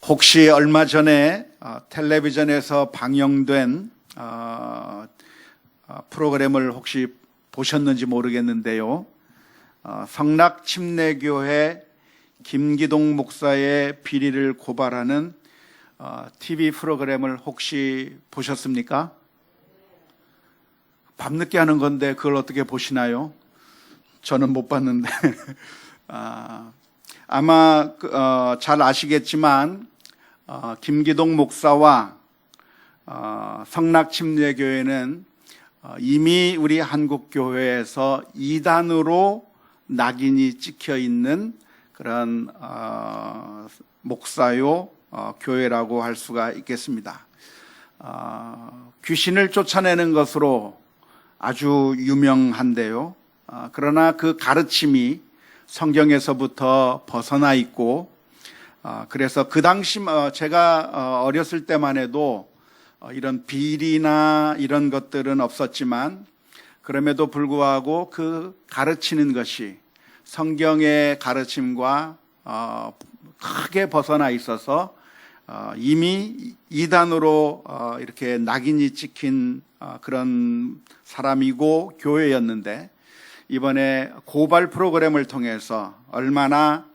혹시 얼마 전에 텔레비전에서 방영된 프로그램을 혹시 보셨는지 모르겠는데요. 성락침례교회 김기동 목사의 비리를 고발하는 TV 프로그램을 혹시 보셨습니까? 밤늦게 하는 건데 그걸 어떻게 보시나요? 저는 못 봤는데 아마 잘 아시겠지만 김기동 목사와 성락침례교회는 이미 우리 한국교회에서 이단으로 낙인이 찍혀 있는 그런 목사요 교회라고 할 수가 있겠습니다. 귀신을 쫓아내는 것으로 아주 유명한데요. 그러나 그 가르침이 성경에서부터 벗어나 있고, 그래서 그 당시 제가 어렸을 때만 해도 이런 비리나 이런 것들은 없었지만, 그럼에도 불구하고 그 가르치는 것이 성경의 가르침과 크게 벗어나 있어서 이미 이단으로 이렇게 낙인이 찍힌 그런 사람이고 교회였는데, 이번에 고발 프로그램을 통해서 얼마나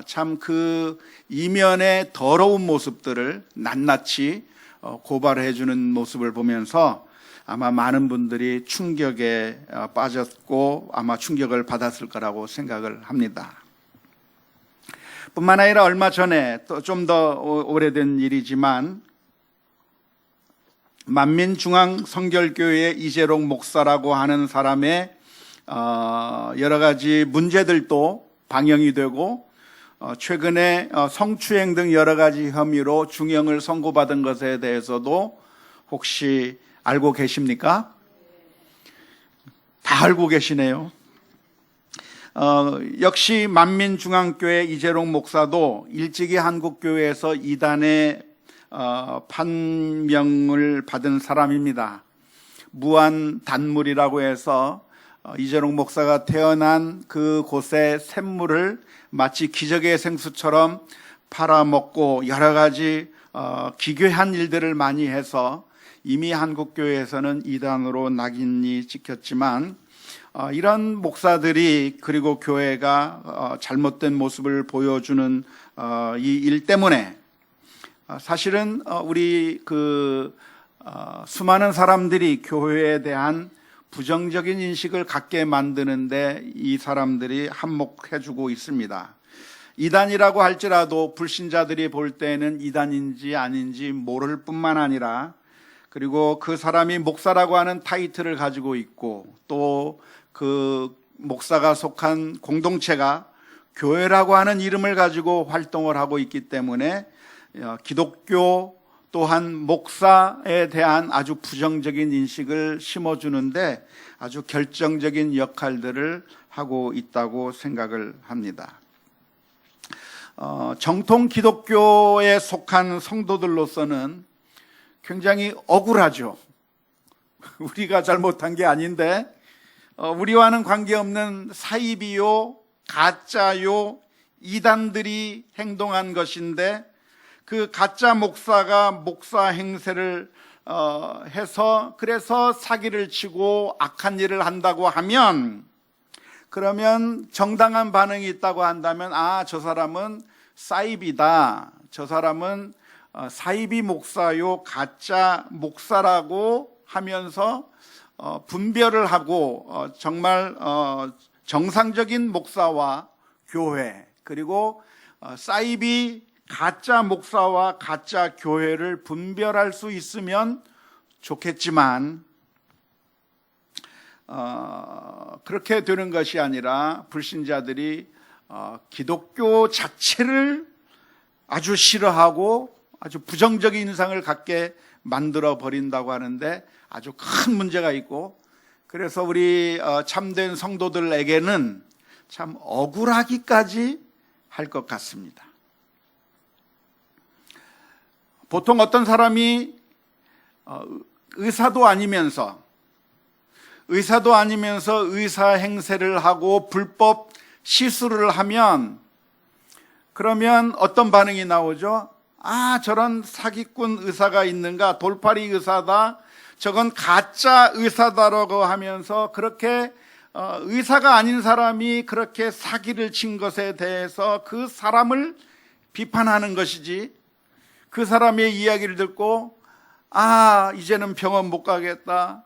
참 그 이면의 더러운 모습들을 낱낱이 고발해 주는 모습을 보면서 아마 많은 분들이 충격에 빠졌고 아마 충격을 받았을 거라고 생각을 합니다. 뿐만 아니라 얼마 전에 또 좀 더 오래된 일이지만 만민중앙성결교회의 이재롱 목사라고 하는 사람의 여러 가지 문제들도 방영이 되고 최근에 성추행 등 여러 가지 혐의로 중형을 선고받은 것에 대해서도 혹시 알고 계십니까? 다 알고 계시네요. 역시 만민중앙교회 이재롱 목사도 일찍이 한국교회에서 이단의 판명을 받은 사람입니다. 무한단물이라고 해서 이재롱 목사가 태어난 그 곳의 샘물을 마치 기적의 생수처럼 팔아먹고 여러 가지 기괴한 일들을 많이 해서 이미 한국교회에서는 이단으로 낙인이 찍혔지만 이런 목사들이 그리고 교회가 잘못된 모습을 보여주는 이 일 때문에 사실은 우리 수많은 사람들이 교회에 대한 부정적인 인식을 갖게 만드는데 이 사람들이 한몫해주고 있습니다. 이단이라고 할지라도 불신자들이 볼 때는 이단인지 아닌지 모를 뿐만 아니라 그리고 그 사람이 목사라고 하는 타이틀을 가지고 있고 또 그 목사가 속한 공동체가 교회라고 하는 이름을 가지고 활동을 하고 있기 때문에 기독교 또한 목사에 대한 아주 부정적인 인식을 심어주는데 아주 결정적인 역할들을 하고 있다고 생각을 합니다. 정통 기독교에 속한 성도들로서는 굉장히 억울하죠. 우리가 잘못한 게 아닌데 우리와는 관계없는 사이비요, 가짜요, 이단들이 행동한 것인데 그 가짜 목사가 목사 행세를 해서 그래서 사기를 치고 악한 일을 한다고 하면 그러면 정당한 반응이 있다고 한다면 저 사람은 사이비다. 저 사람은 사이비 목사요 가짜 목사라고 하면서 분별을 하고 정말 정상적인 목사와 교회 그리고 사이비 가짜 목사와 가짜 교회를 분별할 수 있으면 좋겠지만 그렇게 되는 것이 아니라 불신자들이 기독교 자체를 아주 싫어하고 아주 부정적인 인상을 갖게 만들어 버린다고 하는데 아주 큰 문제가 있고 그래서 우리 참된 성도들에게는 참 억울하기까지 할 것 같습니다. 보통 어떤 사람이 의사도 아니면서 의사 행세를 하고 불법 시술을 하면 그러면 어떤 반응이 나오죠? 저런 사기꾼 의사가 있는가, 돌팔이 의사다, 저건 가짜 의사다라고 하면서 그렇게 의사가 아닌 사람이 그렇게 사기를 친 것에 대해서 그 사람을 비판하는 것이지, 그 사람의 이야기를 듣고 이제는 병원 못 가겠다,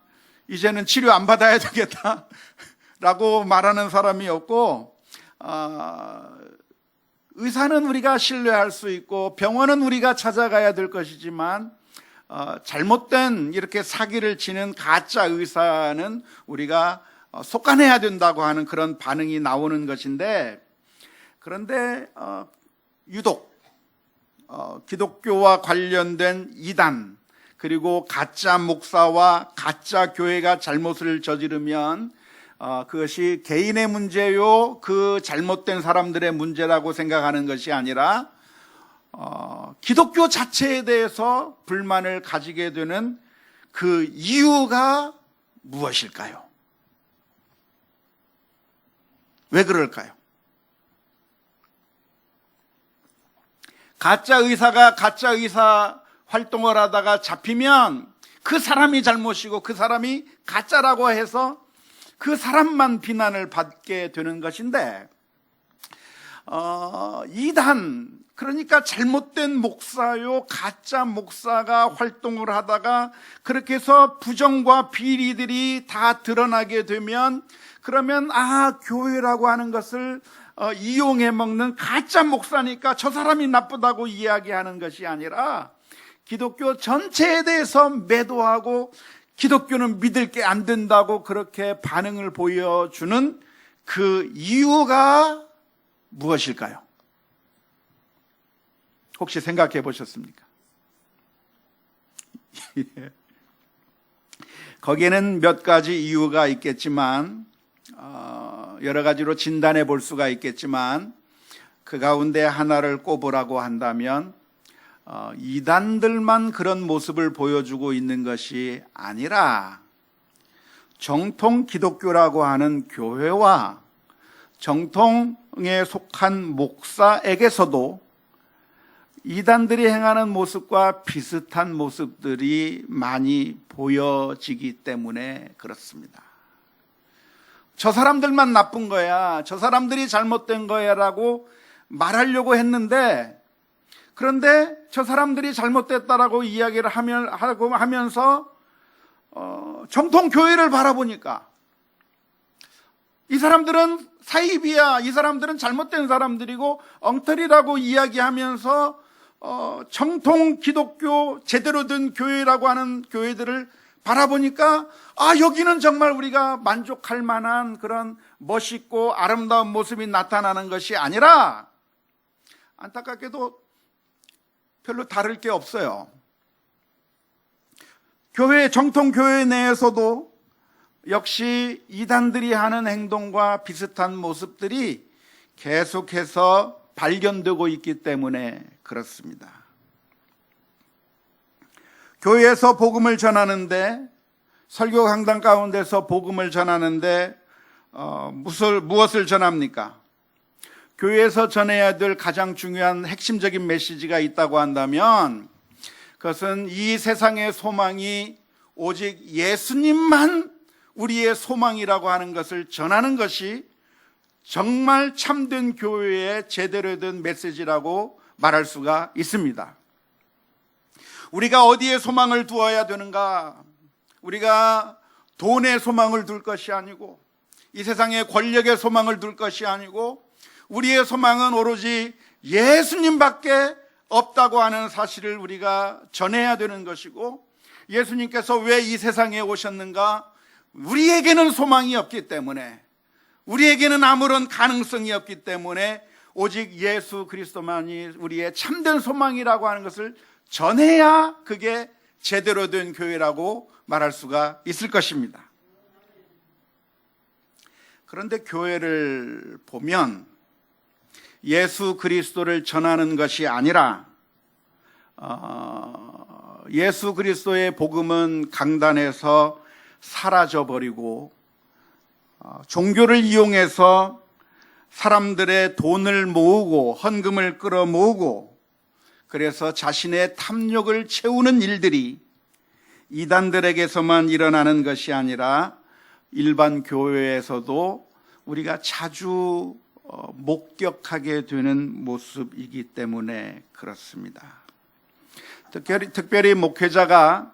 이제는 치료 안 받아야 되겠다 라고 말하는 사람이 없고, 의사는 우리가 신뢰할 수 있고 병원은 우리가 찾아가야 될 것이지만 잘못된 이렇게 사기를 치는 가짜 의사는 우리가 속아내야 된다고 하는 그런 반응이 나오는 것인데, 그런데 유독 기독교와 관련된 이단, 그리고 가짜 목사와 가짜 교회가 잘못을 저지르면 그것이 개인의 문제요, 그 잘못된 사람들의 문제라고 생각하는 것이 아니라 기독교 자체에 대해서 불만을 가지게 되는 그 이유가 무엇일까요? 왜 그럴까요? 가짜 의사가 가짜 의사 활동을 하다가 잡히면 그 사람이 잘못이고 그 사람이 가짜라고 해서 그 사람만 비난을 받게 되는 것인데, 이단, 그러니까 잘못된 목사요, 가짜 목사가 활동을 하다가 그렇게 해서 부정과 비리들이 다 드러나게 되면, 그러면 교회라고 하는 것을 이용해 먹는 가짜 목사니까 저 사람이 나쁘다고 이야기하는 것이 아니라 기독교 전체에 대해서 매도하고 기독교는 믿을 게 안 된다고 그렇게 반응을 보여주는 그 이유가 무엇일까요? 혹시 생각해 보셨습니까? 거기에는 몇 가지 이유가 있겠지만, 여러 가지로 진단해 볼 수가 있겠지만, 그 가운데 하나를 꼽으라고 한다면 이단들만 그런 모습을 보여주고 있는 것이 아니라 정통 기독교라고 하는 교회와 정통에 속한 목사에게서도 이단들이 행하는 모습과 비슷한 모습들이 많이 보여지기 때문에 그렇습니다. 저 사람들만 나쁜 거야, 저 사람들이 잘못된 거야 라고 말하려고 했는데, 그런데 저 사람들이 잘못됐다라고 이야기를 하면서 정통 교회를 바라보니까 이 사람들은 사입이야, 이 사람들은 잘못된 사람들이고 엉터리라고 이야기하면서 정통 기독교 제대로 된 교회라고 하는 교회들을 바라보니까 여기는 정말 우리가 만족할 만한 그런 멋있고 아름다운 모습이 나타나는 것이 아니라 안타깝게도 별로 다를 게 없어요. 정통 교회 내에서도 역시 이단들이 하는 행동과 비슷한 모습들이 계속해서 발견되고 있기 때문에 그렇습니다. 교회에서 복음을 전하는데, 설교 강단 가운데서 복음을 전하는데 무엇을 전합니까? 교회에서 전해야 될 가장 중요한 핵심적인 메시지가 있다고 한다면 그것은 이 세상의 소망이 오직 예수님만 우리의 소망이라고 하는 것을 전하는 것이 정말 참된 교회의 제대로 된 메시지라고 말할 수가 있습니다. 우리가 어디에 소망을 두어야 되는가? 우리가 돈에 소망을 둘 것이 아니고, 이 세상의 권력에 소망을 둘 것이 아니고, 우리의 소망은 오로지 예수님밖에 없다고 하는 사실을 우리가 전해야 되는 것이고, 예수님께서 왜 이 세상에 오셨는가? 우리에게는 소망이 없기 때문에, 우리에게는 아무런 가능성이 없기 때문에 오직 예수 그리스도만이 우리의 참된 소망이라고 하는 것을 전해야 그게 제대로 된 교회라고 말할 수가 있을 것입니다. 그런데 교회를 보면 예수 그리스도를 전하는 것이 아니라 예수 그리스도의 복음은 강단에서 사라져버리고 종교를 이용해서 사람들의 돈을 모으고 헌금을 끌어모으고 그래서 자신의 탐욕을 채우는 일들이 이단들에게서만 일어나는 것이 아니라 일반 교회에서도 우리가 자주 목격하게 되는 모습이기 때문에 그렇습니다. 특별히 목회자가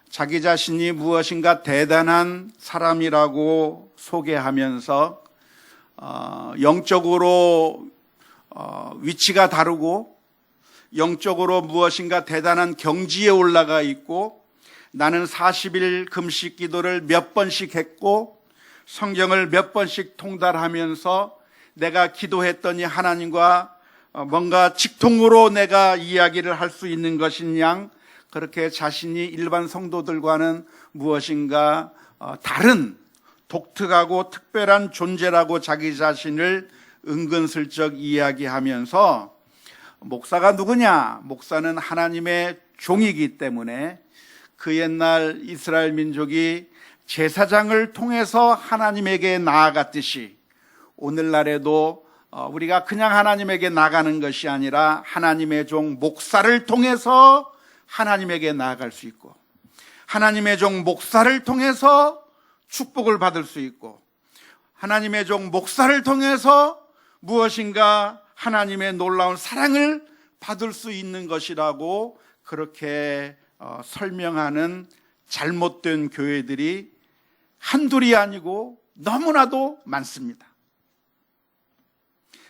자기 자신이 무엇인가 대단한 사람이라고 소개하면서 영적으로 위치가 다르고 영적으로 무엇인가 대단한 경지에 올라가 있고 나는 40일 금식 기도를 몇 번씩 했고 성경을 몇 번씩 통달하면서 내가 기도했더니 하나님과 뭔가 직통으로 내가 이야기를 할 수 있는 것인 양 그렇게 자신이 일반 성도들과는 무엇인가 다른 독특하고 특별한 존재라고 자기 자신을 은근슬쩍 이야기하면서 목사가 누구냐? 목사는 하나님의 종이기 때문에 그 옛날 이스라엘 민족이 제사장을 통해서 하나님에게 나아갔듯이 오늘날에도 우리가 그냥 하나님에게 나가는 것이 아니라 하나님의 종 목사를 통해서 하나님에게 나아갈 수 있고 하나님의 종 목사를 통해서 축복을 받을 수 있고 하나님의 종 목사를 통해서 무엇인가 하나님의 놀라운 사랑을 받을 수 있는 것이라고 그렇게 설명하는 잘못된 교회들이 한둘이 아니고 너무나도 많습니다.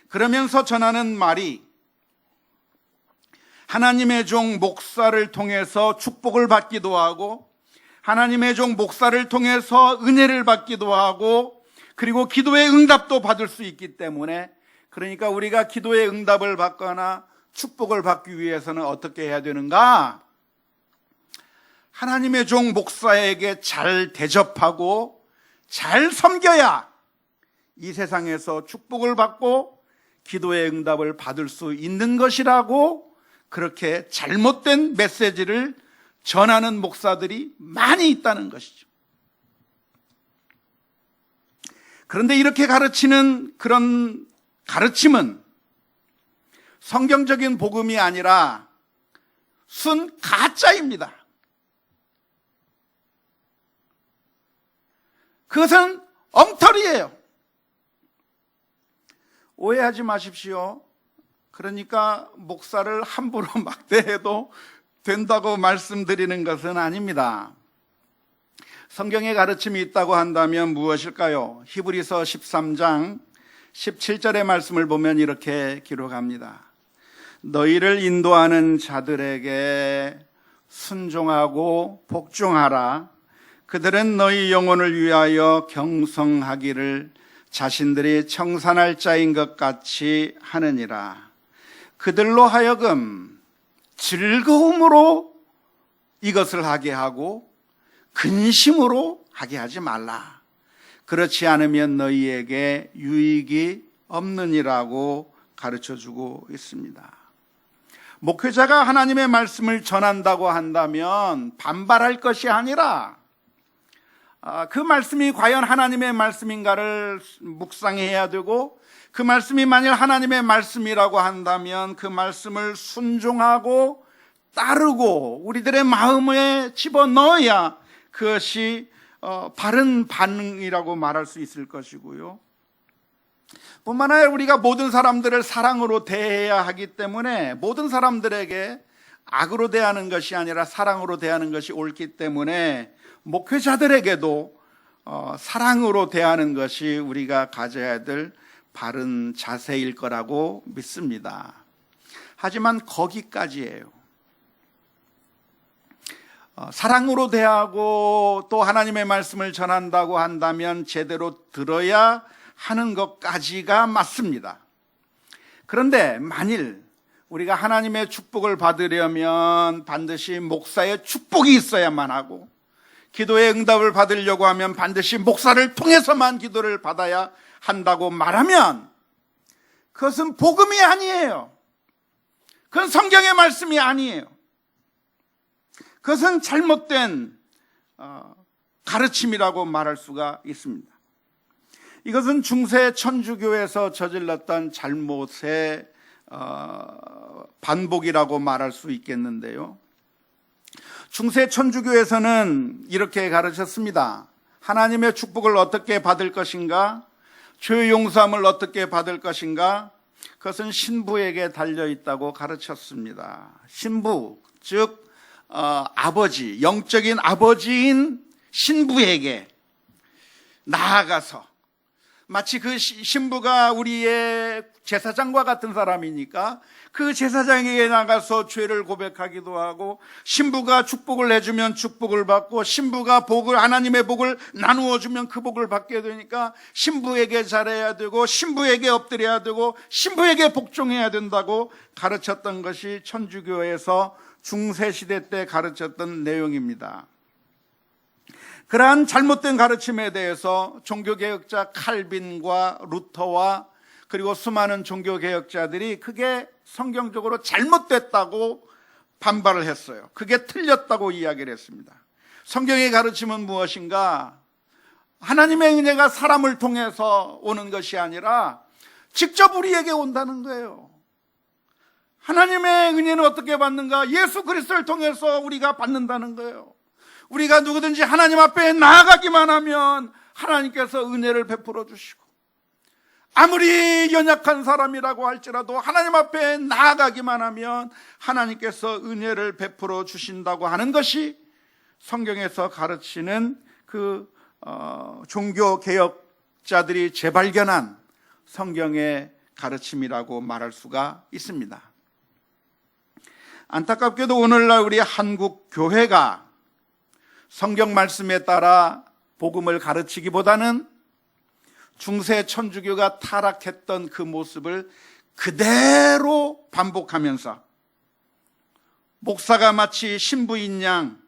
그러면서 전하는 말이 하나님의 종 목사를 통해서 축복을 받기도 하고 하나님의 종 목사를 통해서 은혜를 받기도 하고 그리고 기도의 응답도 받을 수 있기 때문에 그러니까 우리가 기도의 응답을 받거나 축복을 받기 위해서는 어떻게 해야 되는가? 하나님의 종 목사에게 잘 대접하고 잘 섬겨야 이 세상에서 축복을 받고 기도의 응답을 받을 수 있는 것이라고 그렇게 잘못된 메시지를 전하는 목사들이 많이 있다는 것이죠. 그런데 이렇게 가르치는 그런 가르침은 성경적인 복음이 아니라 순 가짜입니다. 그것은 엉터리예요. 오해하지 마십시오. 그러니까 목사를 함부로 막대해도 된다고 말씀드리는 것은 아닙니다. 성경에 가르침이 있다고 한다면 무엇일까요? 히브리서 13장 17절의 말씀을 보면 이렇게 기록합니다. 너희를 인도하는 자들에게 순종하고 복종하라. 그들은 너희 영혼을 위하여 경성하기를 자신들이 청산할 자인 것 같이 하느니라. 그들로 하여금 즐거움으로 이것을 하게 하고 근심으로 하게 하지 말라. 그렇지 않으면 너희에게 유익이 없느니라고 가르쳐주고 있습니다. 목회자가 하나님의 말씀을 전한다고 한다면 반발할 것이 아니라 그 말씀이 과연 하나님의 말씀인가를 묵상해야 되고 그 말씀이 만일 하나님의 말씀이라고 한다면 그 말씀을 순종하고 따르고 우리들의 마음에 집어넣어야 그것이 바른 반응이라고 말할 수 있을 것이고요. 뿐만 아니라 우리가 모든 사람들을 사랑으로 대해야 하기 때문에 모든 사람들에게 악으로 대하는 것이 아니라 사랑으로 대하는 것이 옳기 때문에 목회자들에게도 사랑으로 대하는 것이 우리가 가져야 될 바른 자세일 거라고 믿습니다. 하지만 거기까지예요. 사랑으로 대하고 또 하나님의 말씀을 전한다고 한다면 제대로 들어야 하는 것까지가 맞습니다. 그런데 만일 우리가 하나님의 축복을 받으려면 반드시 목사의 축복이 있어야만 하고 기도의 응답을 받으려고 하면 반드시 목사를 통해서만 기도를 받아야 한다고 말하면 그것은 복음이 아니에요. 그건 성경의 말씀이 아니에요. 그것은 잘못된 가르침이라고 말할 수가 있습니다. 이것은 중세 천주교에서 저질렀던 잘못의 반복이라고 말할 수 있겠는데요. 중세 천주교에서는 이렇게 가르쳤습니다. 하나님의 축복을 어떻게 받을 것인가? 죄 용서함을 어떻게 받을 것인가? 그것은 신부에게 달려있다고 가르쳤습니다. 신부, 즉 아버지, 영적인 아버지인 신부에게 나아가서, 마치 그 신부가 우리의 제사장과 같은 사람이니까 그 제사장에게 나가서 죄를 고백하기도 하고, 신부가 축복을 해주면 축복을 받고, 신부가 하나님의 복을 나누어 주면 그 복을 받게 되니까 신부에게 잘해야 되고, 신부에게 엎드려야 되고, 신부에게 복종해야 된다고 가르쳤던 것이 천주교에서 중세시대 때 가르쳤던 내용입니다. 그러한 잘못된 가르침에 대해서 종교개혁자 칼빈과 루터와 그리고 수많은 종교개혁자들이 그게 성경적으로 잘못됐다고 반발을 했어요. 그게 틀렸다고 이야기를 했습니다. 성경의 가르침은 무엇인가? 하나님의 은혜가 사람을 통해서 오는 것이 아니라 직접 우리에게 온다는 거예요. 하나님의 은혜는 어떻게 받는가? 예수 그리스도를 통해서 우리가 받는다는 거예요. 우리가 누구든지 하나님 앞에 나아가기만 하면 하나님께서 은혜를 베풀어 주시고, 아무리 연약한 사람이라고 할지라도 하나님 앞에 나아가기만 하면 하나님께서 은혜를 베풀어 주신다고 하는 것이 성경에서 가르치는 그 종교개혁자들이 재발견한 성경의 가르침이라고 말할 수가 있습니다. 안타깝게도 오늘날 우리 한국 교회가 성경 말씀에 따라 복음을 가르치기보다는 중세 천주교가 타락했던 그 모습을 그대로 반복하면서, 목사가 마치 신부인 양,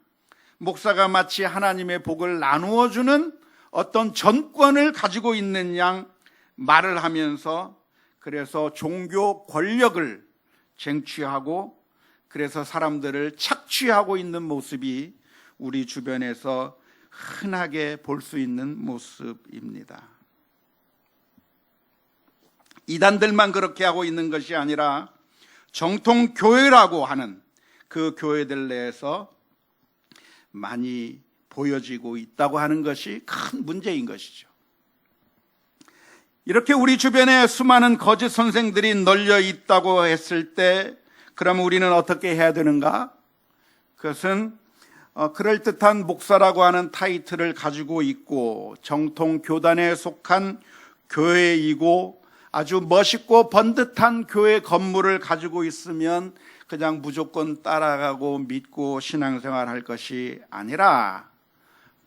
목사가 마치 하나님의 복을 나누어 주는 어떤 전권을 가지고 있는 양 말을 하면서, 그래서 종교 권력을 쟁취하고, 그래서 사람들을 착취하고 있는 모습이 우리 주변에서 흔하게 볼 수 있는 모습입니다. 이단들만 그렇게 하고 있는 것이 아니라 정통 교회라고 하는 그 교회들 내에서 많이 보여지고 있다고 하는 것이 큰 문제인 것이죠. 이렇게 우리 주변에 수많은 거짓 선생들이 널려 있다고 했을 때, 그러면 우리는 어떻게 해야 되는가? 그것은 그럴듯한 목사라고 하는 타이틀을 가지고 있고 정통 교단에 속한 교회이고 아주 멋있고 번듯한 교회 건물을 가지고 있으면 그냥 무조건 따라가고 믿고 신앙생활 할 것이 아니라,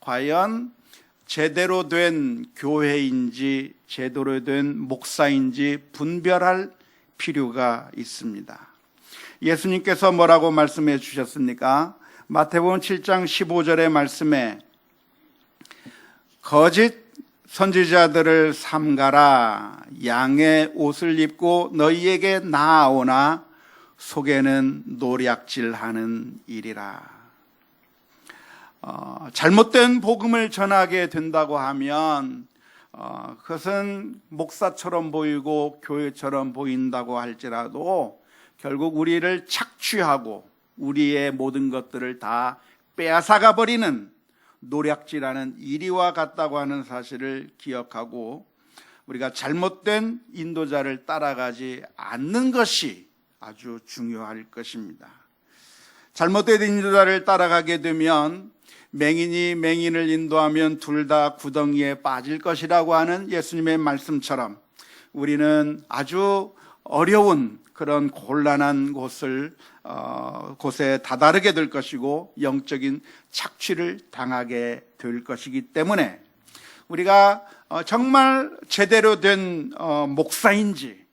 과연 제대로 된 교회인지 제대로 된 목사인지 분별할 필요가 있습니다. 예수님께서 뭐라고 말씀해 주셨습니까? 마태복음 7장 15절의 말씀에 거짓 선지자들을 삼가라. 양의 옷을 입고 너희에게 나아오나 속에는 노략질하는 일이라. 잘못된 복음을 전하게 된다고 하면 그것은 목사처럼 보이고 교회처럼 보인다고 할지라도 결국 우리를 착취하고 우리의 모든 것들을 다 빼앗아가 버리는 노략질하는 일이와 같다고 하는 사실을 기억하고, 우리가 잘못된 인도자를 따라가지 않는 것이 아주 중요할 것입니다. 잘못된 인도자를 따라가게 되면 맹인이 맹인을 인도하면 둘 다 구덩이에 빠질 것이라고 하는 예수님의 말씀처럼 우리는 아주 어려운 그런 곤란한 곳에 다다르게 될 것이고 영적인 착취를 당하게 될 것이기 때문에 우리가 정말 제대로 된 목사인지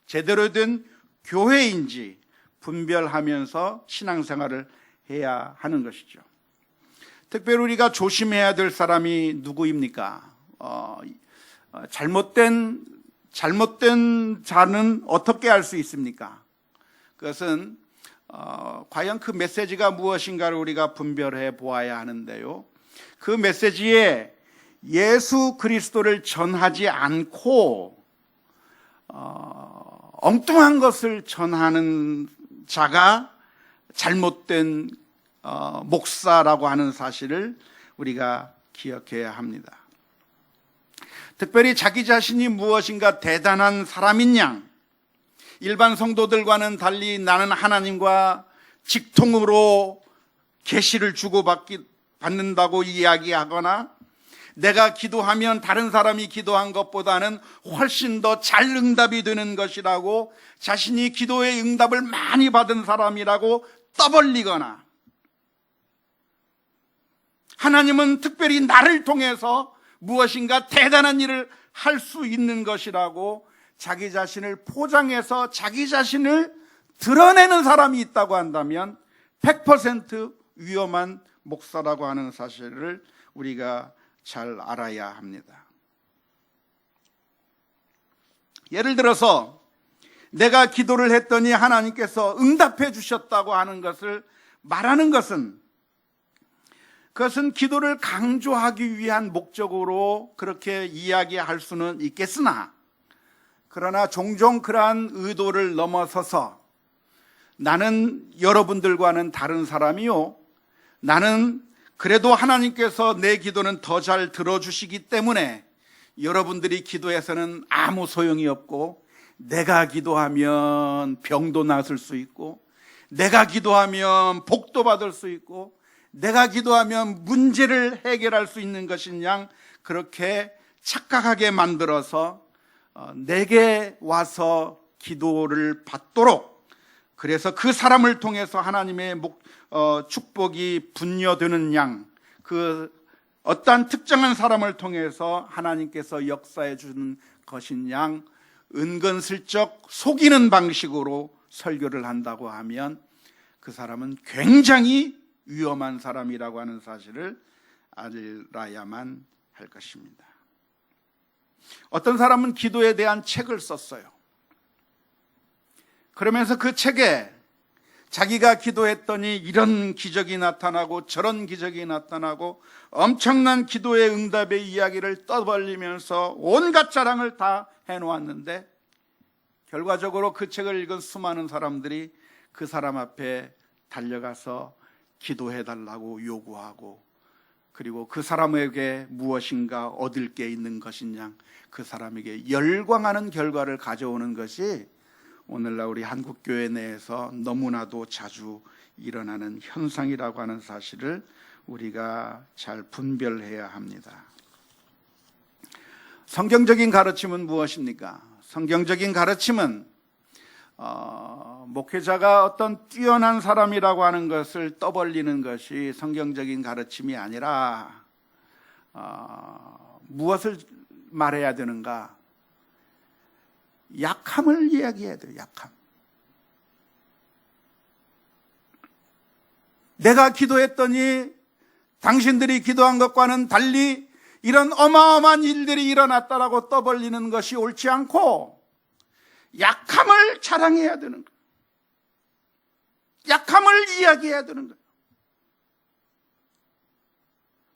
제대로 된 교회인지 분별하면서 신앙생활을 해야 하는 것이죠. 특별히 우리가 조심해야 될 사람이 누구입니까? 잘못된 자는 어떻게 알 수 있습니까? 그것은 과연 그 메시지가 무엇인가를 우리가 분별해 보아야 하는데요. 그 메시지에 예수 그리스도를 전하지 않고 엉뚱한 것을 전하는 자가 잘못된 목사라고 하는 사실을 우리가 기억해야 합니다. 특별히 자기 자신이 무엇인가 대단한 사람인 양, 일반 성도들과는 달리 나는 하나님과 직통으로 계시를 주고받는다고 이야기하거나 내가 기도하면 다른 사람이 기도한 것보다는 훨씬 더 잘 응답이 되는 것이라고 자신이 기도의 응답을 많이 받은 사람이라고 떠벌리거나 하나님은 특별히 나를 통해서 무엇인가 대단한 일을 할 수 있는 것이라고 자기 자신을 포장해서 자기 자신을 드러내는 사람이 있다고 한다면 100% 위험한 목사라고 하는 사실을 우리가 잘 알아야 합니다. 예를 들어서 내가 기도를 했더니 하나님께서 응답해 주셨다고 하는 것을 말하는 것은 그것은 기도를 강조하기 위한 목적으로 그렇게 이야기할 수는 있겠으나 그러나 종종 그러한 의도를 넘어서서 나는 여러분들과는 다른 사람이요, 나는 그래도 하나님께서 내 기도는 더 잘 들어주시기 때문에 여러분들이 기도해서는 아무 소용이 없고 내가 기도하면 병도 낫을 수 있고 내가 기도하면 복도 받을 수 있고 내가 기도하면 문제를 해결할 수 있는 것인 양 그렇게 착각하게 만들어서 내게 와서 기도를 받도록, 그래서 그 사람을 통해서 하나님의 축복이 분여되는 양, 그 어떠한 특정한 사람을 통해서 하나님께서 역사해 주는 것인 양 은근슬쩍 속이는 방식으로 설교를 한다고 하면 그 사람은 굉장히 위험한 사람이라고 하는 사실을 알아야만 할 것입니다. 어떤 사람은 기도에 대한 책을 썼어요. 그러면서 그 책에 자기가 기도했더니 이런 기적이 나타나고 저런 기적이 나타나고 엄청난 기도의 응답의 이야기를 떠벌리면서 온갖 자랑을 다 해놓았는데 결과적으로 그 책을 읽은 수많은 사람들이 그 사람 앞에 달려가서 기도해달라고 요구하고 그리고 그 사람에게 무엇인가 얻을 게 있는 것이냐 그 사람에게 열광하는 결과를 가져오는 것이 오늘날 우리 한국교회 내에서 너무나도 자주 일어나는 현상이라고 하는 사실을 우리가 잘 분별해야 합니다. 성경적인 가르침은 무엇입니까? 성경적인 가르침은 목회자가 어떤 뛰어난 사람이라고 하는 것을 떠벌리는 것이 성경적인 가르침이 아니라 무엇을 말해야 되는가? 약함을 이야기해야 돼요. 약함. 내가 기도했더니 당신들이 기도한 것과는 달리 이런 어마어마한 일들이 일어났다라고 떠벌리는 것이 옳지 않고 약함을 자랑해야 되는 거예요. 약함을 이야기해야 되는 거예요.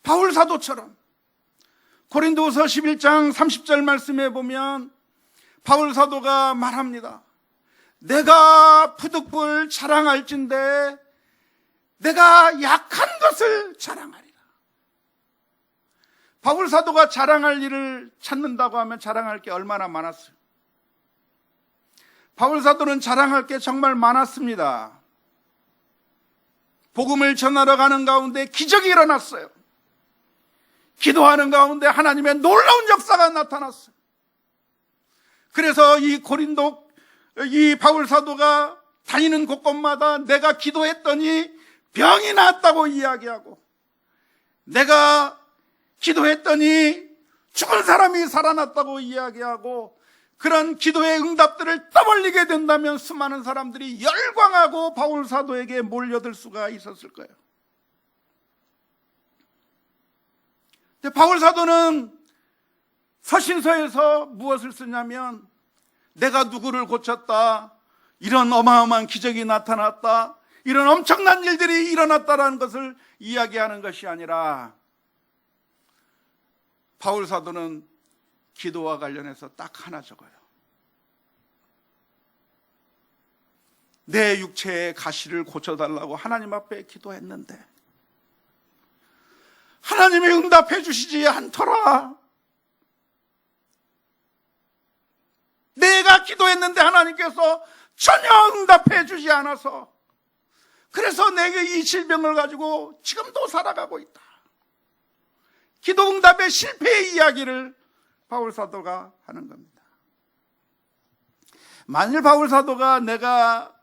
바울 사도처럼 고린도후서 11장 30절 말씀에 보면 바울 사도가 말합니다. 내가 부득불 자랑할진대 내가 약한 것을 자랑하리라. 바울 사도가 자랑할 일을 찾는다고 하면 자랑할 게 얼마나 많았어요. 바울 사도는 자랑할 게 정말 많았습니다. 복음을 전하러 가는 가운데 기적이 일어났어요. 기도하는 가운데 하나님의 놀라운 역사가 나타났어요. 그래서 이 바울 사도가 다니는 곳곳마다 내가 기도했더니 병이 났다고 이야기하고 내가 기도했더니 죽은 사람이 살아났다고 이야기하고 그런 기도의 응답들을 떠벌리게 된다면 수많은 사람들이 열광하고 바울 사도에게 몰려들 수가 있었을 거예요. 근데 바울 사도는 서신서에서 무엇을 쓰냐면 내가 누구를 고쳤다, 이런 어마어마한 기적이 나타났다, 이런 엄청난 일들이 일어났다라는 것을 이야기하는 것이 아니라 바울 사도는 기도와 관련해서 딱 하나 적어요. 내 육체의 가시를 고쳐달라고 하나님 앞에 기도했는데 하나님이 응답해 주시지 않더라. 내가 기도했는데 하나님께서 전혀 응답해 주지 않아서 그래서 내게 이 질병을 가지고 지금도 살아가고 있다. 기도 응답의 실패의 이야기를 바울 사도가 하는 겁니다. 만일 바울 사도가 내가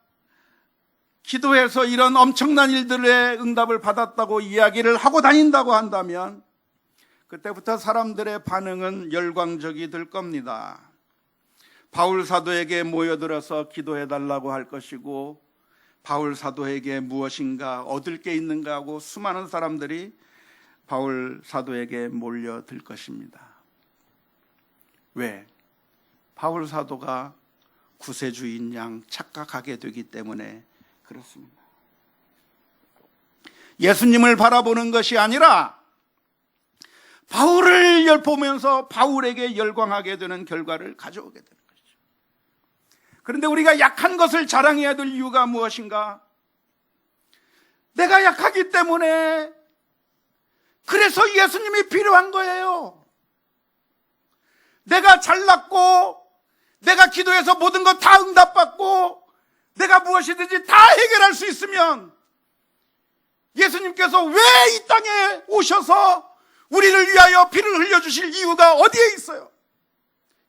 기도해서 이런 엄청난 일들의 응답을 받았다고 이야기를 하고 다닌다고 한다면 그때부터 사람들의 반응은 열광적이 될 겁니다. 바울 사도에게 모여들어서 기도해달라고 할 것이고 바울 사도에게 무엇인가 얻을 게 있는가 하고 수많은 사람들이 바울 사도에게 몰려들 것입니다. 왜? 바울 사도가 구세주인 양 착각하게 되기 때문에 그렇습니다. 예수님을 바라보는 것이 아니라 바울을 보면서 바울에게 열광하게 되는 결과를 가져오게 되는 것이죠. 그런데 우리가 약한 것을 자랑해야 될 이유가 무엇인가? 내가 약하기 때문에 그래서 예수님이 필요한 거예요. 내가 잘났고 내가 기도해서 모든 것 다 응답받고 내가 무엇이든지 다 해결할 수 있으면 예수님께서 왜 이 땅에 오셔서 우리를 위하여 피를 흘려주실 이유가 어디에 있어요?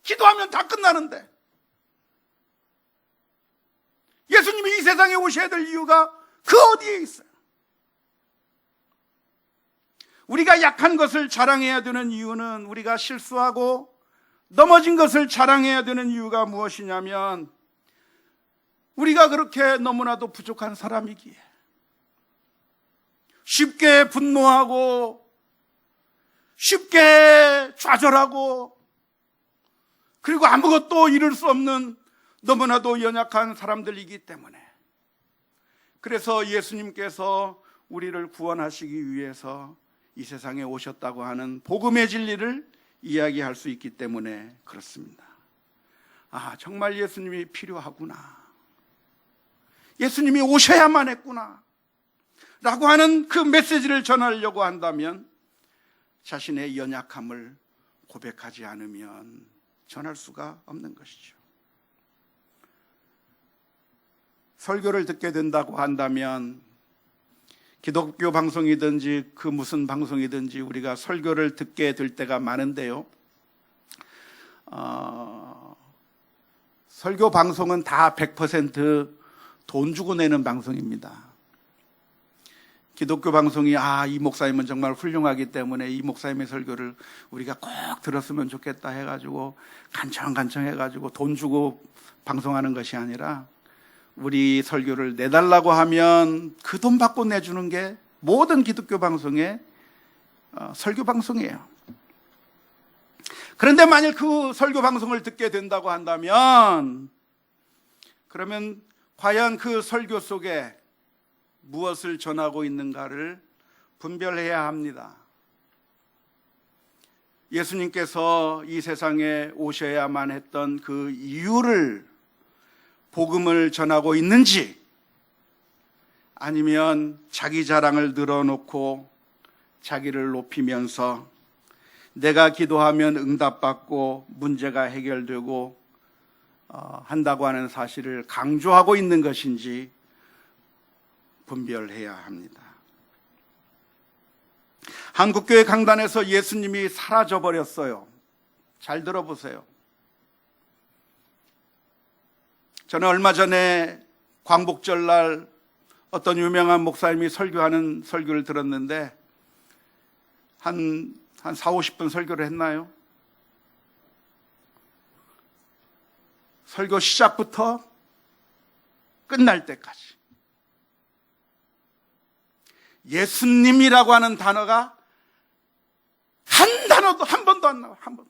기도하면 다 끝나는데 예수님이 이 세상에 오셔야 될 이유가 그 어디에 있어요? 우리가 약한 것을 자랑해야 되는 이유는 우리가 실수하고 넘어진 것을 자랑해야 되는 이유가 무엇이냐면 우리가 그렇게 너무나도 부족한 사람이기에 쉽게 분노하고 쉽게 좌절하고 그리고 아무것도 이룰 수 없는 너무나도 연약한 사람들이기 때문에 그래서 예수님께서 우리를 구원하시기 위해서 이 세상에 오셨다고 하는 복음의 진리를 이야기할 수 있기 때문에 그렇습니다. 아, 정말 예수님이 필요하구나. 예수님이 오셔야만 했구나 라고 하는 그 메시지를 전하려고 한다면 자신의 연약함을 고백하지 않으면 전할 수가 없는 것이죠. 설교를 듣게 된다고 한다면 기독교 방송이든지 그 무슨 방송이든지 우리가 설교를 듣게 될 때가 많은데요. 설교 방송은 다 100% 돈 주고 내는 방송입니다. 기독교 방송이 이 목사님은 정말 훌륭하기 때문에 이 목사님의 설교를 우리가 꼭 들었으면 좋겠다 해가지고 간청간청 해가지고 돈 주고 방송하는 것이 아니라 우리 설교를 내달라고 하면 그 돈 받고 내주는 게 모든 기독교 방송의 설교 방송이에요. 그런데 만일 그 설교 방송을 듣게 된다고 한다면 그러면 과연 그 설교 속에 무엇을 전하고 있는가를 분별해야 합니다. 예수님께서 이 세상에 오셔야만 했던 그 이유를 복음을 전하고 있는지 아니면 자기 자랑을 늘어놓고 자기를 높이면서 내가 기도하면 응답받고 문제가 해결되고 한다고 하는 사실을 강조하고 있는 것인지 분별해야 합니다. 한국교회 강단에서 예수님이 사라져버렸어요. 잘 들어보세요. 저는 얼마 전에 광복절날 어떤 유명한 목사님이 설교하는 설교를 들었는데 한 4, 50분 설교를 했나요? 설교 시작부터 끝날 때까지 예수님이라고 하는 단어가 한 단어도 한 번도 안 나와요. 한 번도.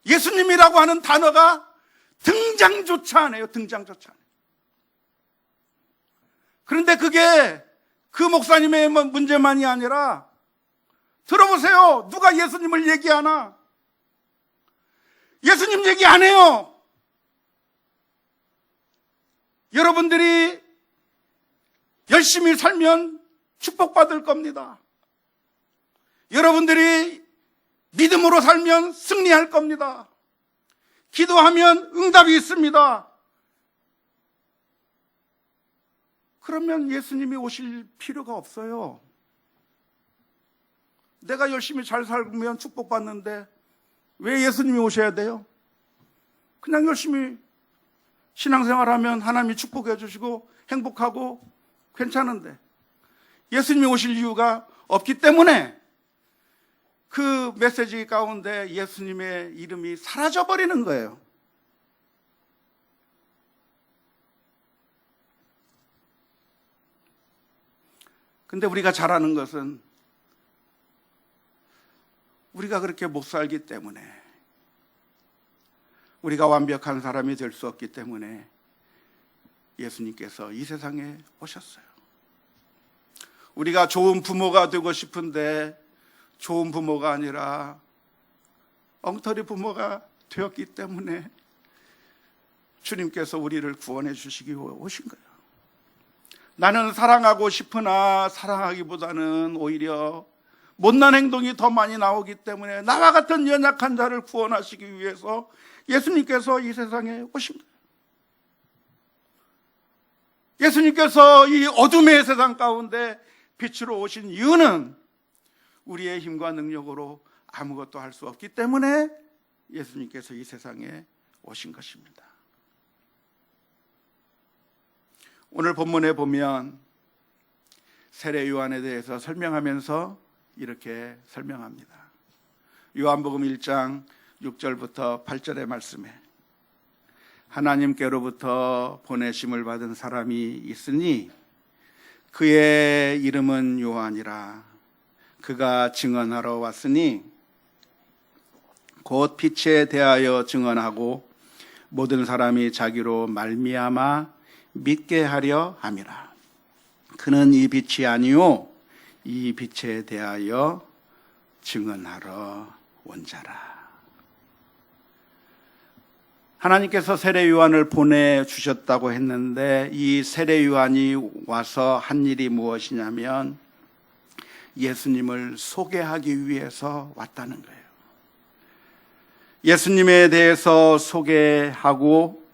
예수님이라고 하는 단어가 등장조차 안 해요. 등장조차 안 해요. 그런데 그게 그 목사님의 문제만이 아니라 들어보세요. 누가 예수님을 얘기하나? 예수님 얘기 안 해요. 여러분들이 열심히 살면 축복받을 겁니다. 여러분들이 믿음으로 살면 승리할 겁니다. 기도하면 응답이 있습니다. 그러면 예수님이 오실 필요가 없어요. 내가 열심히 잘 살면 축복받는데 왜 예수님이 오셔야 돼요? 그냥 열심히 신앙생활하면 하나님이 축복해 주시고 행복하고 괜찮은데 예수님이 오실 이유가 없기 때문에 그 메시지 가운데 예수님의 이름이 사라져버리는 거예요. 근데 우리가 잘 아는 것은 우리가 그렇게 못 살기 때문에, 우리가 완벽한 사람이 될 수 없기 때문에 예수님께서 이 세상에 오셨어요. 우리가 좋은 부모가 되고 싶은데 좋은 부모가 아니라 엉터리 부모가 되었기 때문에 주님께서 우리를 구원해 주시기 위해 오신 거예요. 나는 사랑하고 싶으나 사랑하기보다는 오히려 못난 행동이 더 많이 나오기 때문에 나와 같은 연약한 자를 구원하시기 위해서 예수님께서 이 세상에 오신 거예요. 예수님께서 이 어둠의 세상 가운데 빛으로 오신 이유는 우리의 힘과 능력으로 아무것도 할 수 없기 때문에 예수님께서 이 세상에 오신 것입니다. 오늘 본문에 보면 세례 요한에 대해서 설명하면서 이렇게 설명합니다. 요한복음 1장 6절부터 8절의 말씀에 하나님께로부터 보내심을 받은 사람이 있으니 그의 이름은 요한이라. 그가 증언하러 왔으니 곧 빛에 대하여 증언하고 모든 사람이 자기로 말미암아 믿게 하려 함이라. 그는 이 빛이 아니요 이 빛에 대하여 증언하러 온 자라. 하나님께서 세례 요한을 보내주셨다고 했는데 이 세례 요한이 와서 한 일이 무엇이냐면 예수님을 소개하기 위해서 왔다는 거예요. 예수님에 대해서 소개하고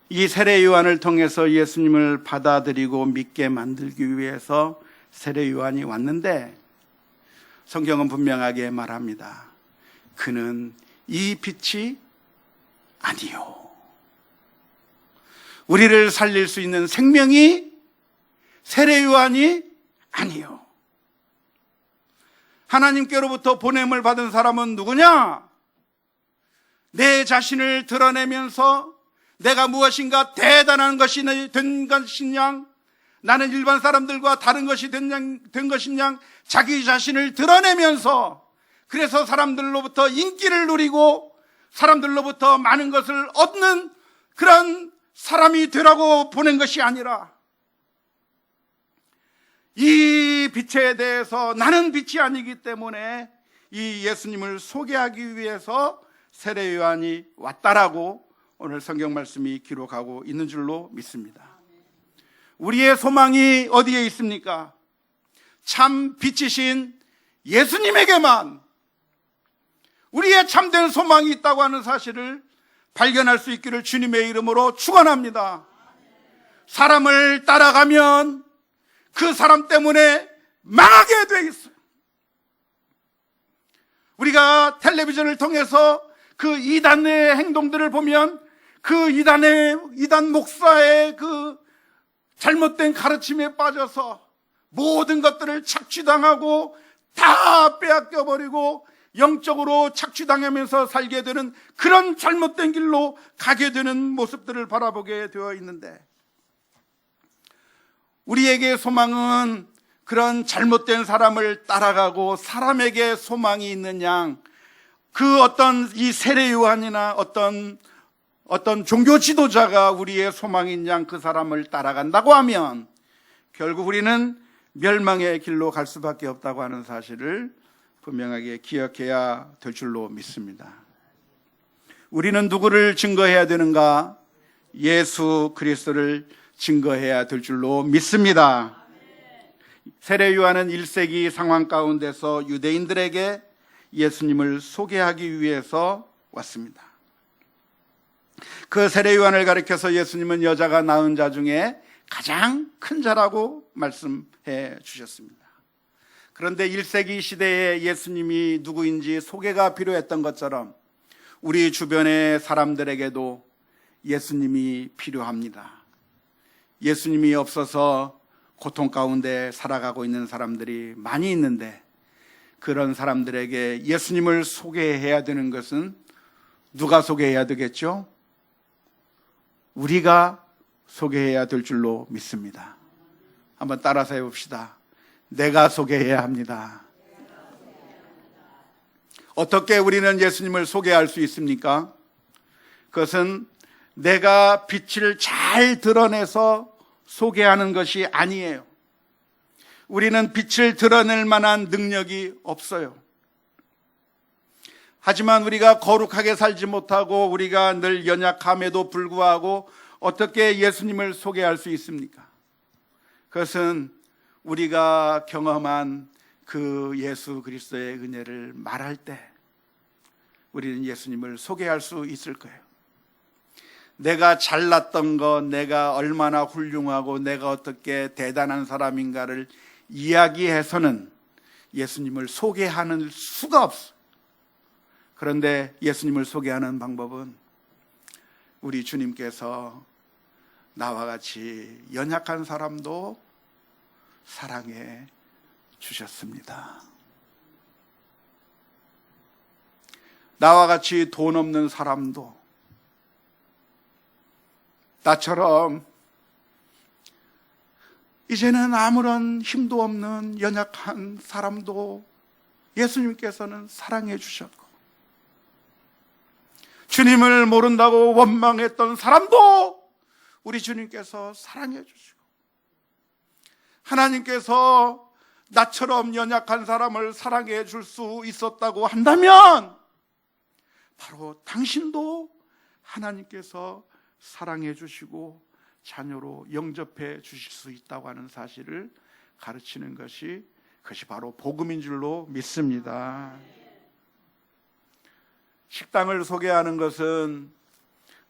이 세례 요한을 통해서 예수님을 받아들이고 믿게 만들기 위해서 세례 요한이 왔는데 성경은 분명하게 말합니다. 그는 이 빛이 아니요. 우리를 살릴 수 있는 생명이 세례 요한이 아니요. 하나님께로부터 보냄을 받은 사람은 누구냐? 내 자신을 드러내면서 내가 무엇인가 대단한 것이 된 것이냐, 나는 일반 사람들과 다른 것이 된 것이냐, 자기 자신을 드러내면서 그래서 사람들로부터 인기를 누리고 사람들로부터 많은 것을 얻는 그런 사람이 되라고 보낸 것이 아니라 이 빛에 대해서 나는 빛이 아니기 때문에 이 예수님을 소개하기 위해서 세례 요한이 왔다라고 오늘 성경 말씀이 기록하고 있는 줄로 믿습니다. 우리의 소망이 어디에 있습니까? 참 빛이신 예수님에게만 우리의 참된 소망이 있다고 하는 사실을 발견할 수 있기를 주님의 이름으로 축원합니다. 사람을 따라가면 그 사람 때문에 망하게 돼 있어요. 우리가 텔레비전을 통해서 그 이단의 행동들을 보면 그 이단 목사의 그 잘못된 가르침에 빠져서 모든 것들을 착취당하고 다 빼앗겨버리고 영적으로 착취당하면서 살게 되는 그런 잘못된 길로 가게 되는 모습들을 바라보게 되어 있는데 우리에게 소망은 그런 잘못된 사람을 따라가고 사람에게 소망이 있는 양, 그 어떤 이 세례 요한이나 어떤 종교 지도자가 우리의 소망인 양 그 사람을 따라간다고 하면 결국 우리는 멸망의 길로 갈 수밖에 없다고 하는 사실을 분명하게 기억해야 될 줄로 믿습니다. 우리는 누구를 증거해야 되는가? 예수 그리스도를 증거해야 될 줄로 믿습니다. 세례 요한은 1세기 상황 가운데서 유대인들에게 예수님을 소개하기 위해서 왔습니다. 그 세례 요한을 가리켜서 예수님은 여자가 낳은 자 중에 가장 큰 자라고 말씀해 주셨습니다. 그런데 1세기 시대에 예수님이 누구인지 소개가 필요했던 것처럼 우리 주변의 사람들에게도 예수님이 필요합니다. 예수님이 없어서 고통 가운데 살아가고 있는 사람들이 많이 있는데, 그런 사람들에게 예수님을 소개해야 되는 것은 누가 소개해야 되겠죠? 우리가 소개해야 될 줄로 믿습니다. 한번 따라서 해봅시다. 내가 소개해야 합니다. 어떻게 우리는 예수님을 소개할 수 있습니까? 그것은 내가 빛을 잘 드러내서 소개하는 것이 아니에요. 우리는 빛을 드러낼 만한 능력이 없어요. 하지만 우리가 거룩하게 살지 못하고 우리가 늘 연약함에도 불구하고 어떻게 예수님을 소개할 수 있습니까? 그것은 우리가 경험한 그 예수 그리스도의 은혜를 말할 때 우리는 예수님을 소개할 수 있을 거예요. 내가 잘났던 것, 내가 얼마나 훌륭하고 내가 어떻게 대단한 사람인가를 이야기해서는 예수님을 소개하는 수가 없어. 그런데 예수님을 소개하는 방법은 우리 주님께서 나와 같이 연약한 사람도 사랑해 주셨습니다. 나와 같이 돈 없는 사람도, 나처럼 이제는 아무런 힘도 없는 연약한 사람도 예수님께서는 사랑해 주셨고, 주님을 모른다고 원망했던 사람도 우리 주님께서 사랑해 주시고, 하나님께서 나처럼 연약한 사람을 사랑해 줄 수 있었다고 한다면 바로 당신도 하나님께서 사랑해 주시고 자녀로 영접해 주실 수 있다고 하는 사실을 가르치는 것이, 그것이 바로 복음인 줄로 믿습니다. 식당을 소개하는 것은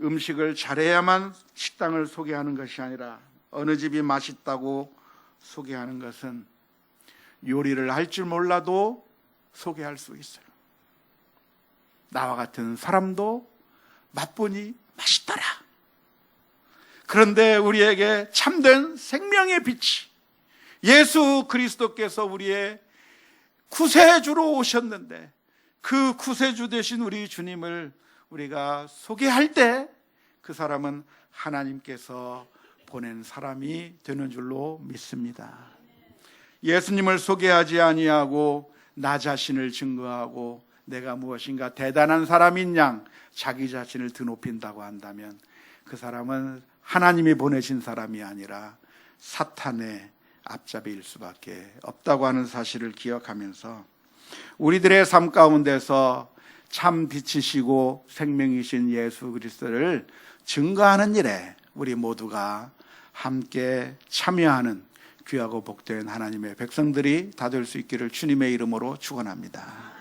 음식을 잘해야만 식당을 소개하는 것이 아니라, 어느 집이 맛있다고 소개하는 것은 요리를 할 줄 몰라도 소개할 수 있어요. 나와 같은 사람도 맛보니 맛있더라. 그런데 우리에게 참된 생명의 빛이 예수 그리스도께서 우리의 구세주로 오셨는데, 그 구세주 되신 우리 주님을 우리가 소개할 때 그 사람은 하나님께서 보낸 사람이 되는 줄로 믿습니다. 예수님을 소개하지 아니하고 나 자신을 증거하고 내가 무엇인가 대단한 사람인 양 자기 자신을 드높인다고 한다면 그 사람은 하나님이 보내신 사람이 아니라 사탄의 앞잡이일 수밖에 없다고 하는 사실을 기억하면서 우리들의 삶 가운데서 참 빛이시고 생명이신 예수 그리스도를 증거하는 일에 우리 모두가 함께 참여하는 귀하고 복된 하나님의 백성들이 다 될 수 있기를 주님의 이름으로 축원합니다.